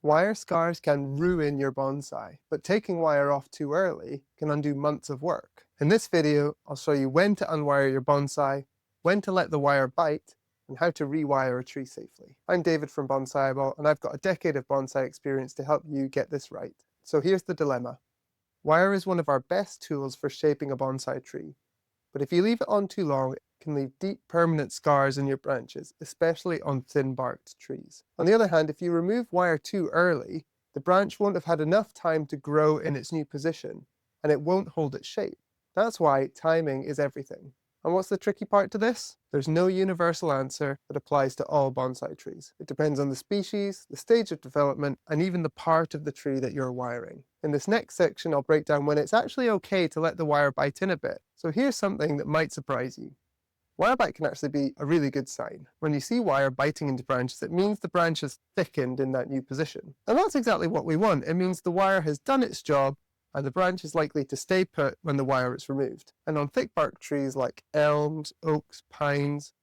Wire scars can ruin your bonsai, but taking wire off too early can undo months of work. In this video, I'll show you when to unwire your bonsai, when to let the wire bite, and how to rewire a tree safely. I'm David from Bonsaiable, and I've got a decade of bonsai experience to help you get this right. So here's the dilemma. Wire is one of our best tools for shaping a bonsai tree, but if you leave it on too long, it can leave deep permanent scars in your branches, especially on thin-barked trees. On the other hand, if you remove wire too early, the branch won't have had enough time to grow in its new position, and it won't hold its shape. That's why timing is everything. And what's the tricky part to this? There's no universal answer that applies to all bonsai trees. It depends on the species, the stage of development, and even the part of the tree that you're wiring. In this next section, I'll break down when it's actually okay to let the wire bite in a bit. So here's something that might surprise you. Wire bite can actually be a really good sign. When you see wire biting into branches, it means the branch has thickened in that new position. And that's exactly what we want. It means the wire has done its job and the branch is likely to stay put when the wire is removed. And on thick bark trees like elms, oaks, pines,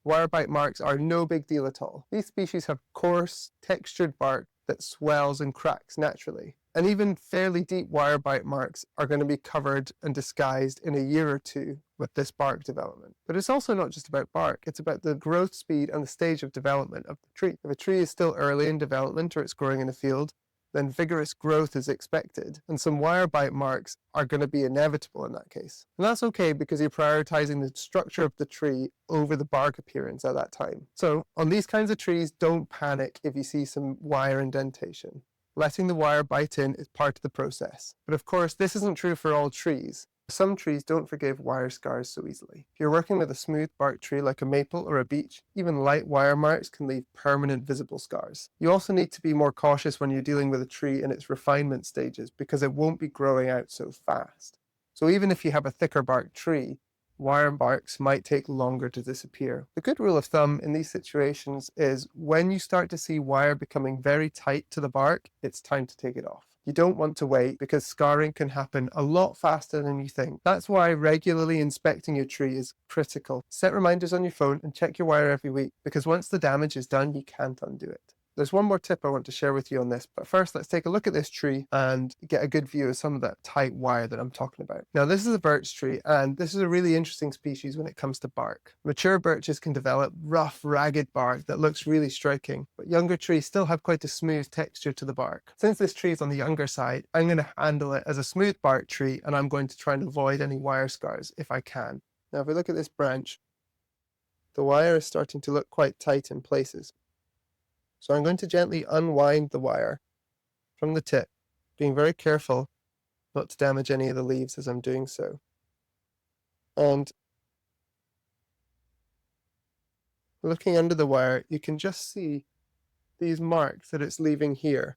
wire bite marks are no big deal at all. These species have coarse, textured bark that swells and cracks naturally. And even fairly deep wire bite marks are going to be covered and disguised in a year or two with this bark development. But it's also not just about bark, it's about the growth speed and the stage of development of the tree. If a tree is still early in development or it's growing in a field, then vigorous growth is expected, and some wire bite marks are going to be inevitable in that case. And that's okay because you're prioritizing the structure of the tree over the bark appearance at that time. So on these kinds of trees, don't panic if you see some wire indentation. Letting the wire bite in is part of the process. But of course, this isn't true for all trees. Some trees don't forgive wire scars so easily. If you're working with a smooth bark tree like a maple or a beech, even light wire marks can leave permanent visible scars. You also need to be more cautious when you're dealing with a tree in its refinement stages because it won't be growing out so fast. So even if you have a thicker bark tree, wire marks might take longer to disappear. The good rule of thumb in these situations is when you start to see wire becoming very tight to the bark, it's time to take it off. You don't want to wait because scarring can happen a lot faster than you think. That's why regularly inspecting your tree is critical. Set reminders on your phone and check your wire every week because once the damage is done, you can't undo it. There's one more tip I want to share with you on this, but first let's take a look at this tree and get a good view of some of that tight wire that I'm talking about. Now this is a birch tree, and this is a really interesting species when it comes to bark. Mature birches can develop rough, ragged bark that looks really striking, but younger trees still have quite a smooth texture to the bark. Since this tree is on the younger side, I'm going to handle it as a smooth bark tree, and I'm going to try and avoid any wire scars if I can. Now if we look at this branch, the wire is starting to look quite tight in places. So I'm going to gently unwind the wire from the tip, being very careful not to damage any of the leaves as I'm doing so. And looking under the wire, you can just see these marks that it's leaving here.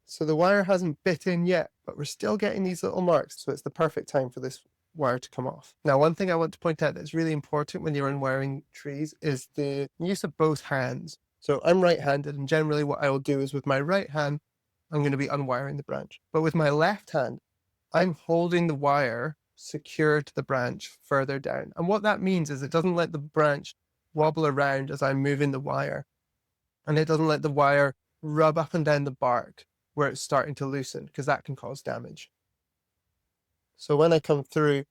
So the wire hasn't bit in yet, but we're still getting these little marks, so it's the perfect time for this wire to come off. Now, one thing I want to point out that's really important when you're unwiring trees is the use of both hands. So I'm right-handed, and generally what I will do is with my right hand, I'm going to be unwiring the branch. But with my left hand, I'm holding the wire secure to the branch further down. And what that means is it doesn't let the branch wobble around as I'm moving the wire. And it doesn't let the wire rub up and down the bark where it's starting to loosen, because that can cause damage. So when I come through,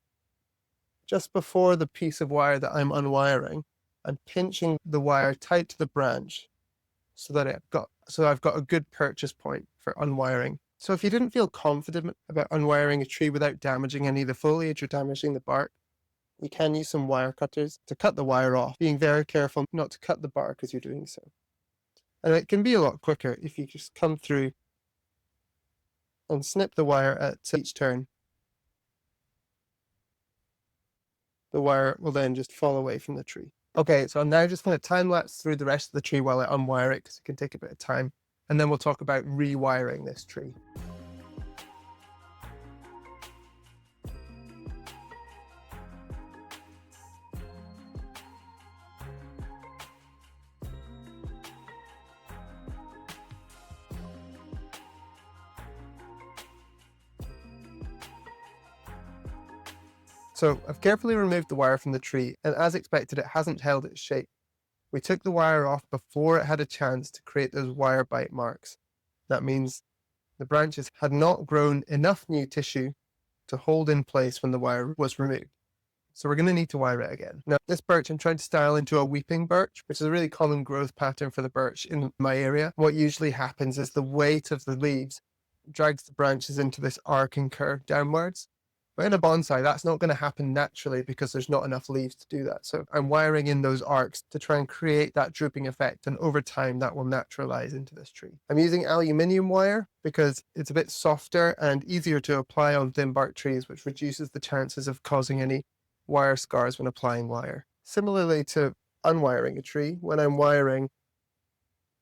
just before the piece of wire that I'm unwiring, I'm pinching the wire tight to the branch so that I've got a good purchase point for unwiring. So if you didn't feel confident about unwiring a tree without damaging any of the foliage or damaging the bark, you can use some wire cutters to cut the wire off, being very careful not to cut the bark as you're doing so. And it can be a lot quicker if you just come through and snip the wire at each turn. The wire will then just fall away from the tree. Okay, so I'm now just going to time lapse through the rest of the tree while I unwire it because it can take a bit of time. And then we'll talk about rewiring this tree. So I've carefully removed the wire from the tree, and as expected, it hasn't held its shape. We took the wire off before it had a chance to create those wire bite marks. That means the branches had not grown enough new tissue to hold in place when the wire was removed. So we're going to need to wire it again. Now, this birch I'm trying to style into a weeping birch, which is a really common growth pattern for the birch in my area. What usually happens is the weight of the leaves drags the branches into this arc and curve downwards. But in a bonsai, that's not going to happen naturally because there's not enough leaves to do that. So I'm wiring in those arcs to try and create that drooping effect. And over time, that will naturalize into this tree. I'm using aluminium wire because it's a bit softer and easier to apply on thin bark trees, which reduces the chances of causing any wire scars when applying wire. Similarly to unwiring a tree, when I'm wiring,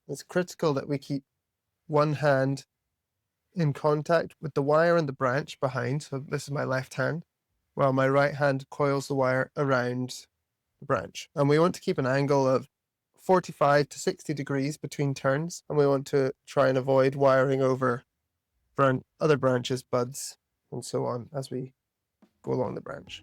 it's critical that we keep one hand in contact with the wire and the branch behind. So this is my left hand, while my right hand coils the wire around the branch. And we want to keep an angle of 45 to 60 degrees between turns. And we want to try and avoid wiring over other branches, buds, and so on as we go along the branch.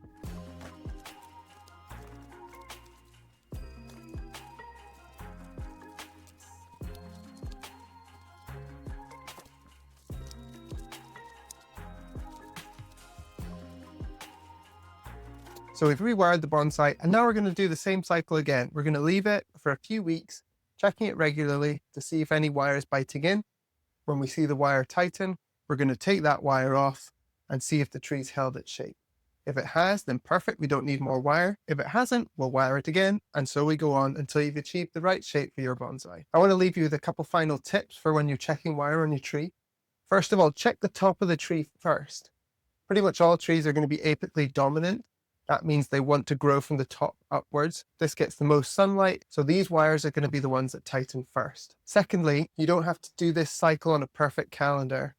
So we've rewired the bonsai, and now we're going to do the same cycle again. We're going to leave it for a few weeks, checking it regularly to see if any wire is biting in. When we see the wire tighten, we're going to take that wire off and see if the tree's held its shape. If it has, then perfect, we don't need more wire. If it hasn't, we'll wire it again, and so we go on until you've achieved the right shape for your bonsai. I want to leave you with a couple final tips for when you're checking wire on your tree. First of all, check the top of the tree first. Pretty much all trees are going to be apically dominant. That means they want to grow from the top upwards. This gets the most sunlight, so these wires are going to be the ones that tighten first. Secondly, you don't have to do this cycle on a perfect calendar.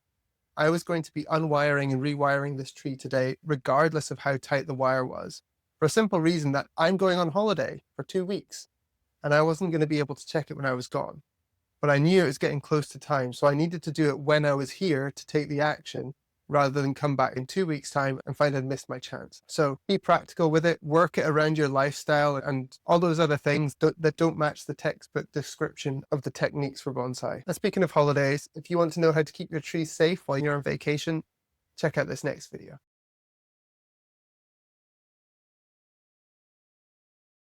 I was going to be unwiring and rewiring this tree today, regardless of how tight the wire was, for a simple reason that I'm going on holiday for 2 weeks, and I wasn't going to be able to check it when I was gone. But I knew it was getting close to time, so I needed to do it when I was here to take the action, rather than come back in 2 weeks' time and find I'd missed my chance. So be practical with it, work it around your lifestyle and all those other things that don't match the textbook description of the techniques for bonsai. And speaking of holidays, if you want to know how to keep your trees safe while you're on vacation, check out this next video.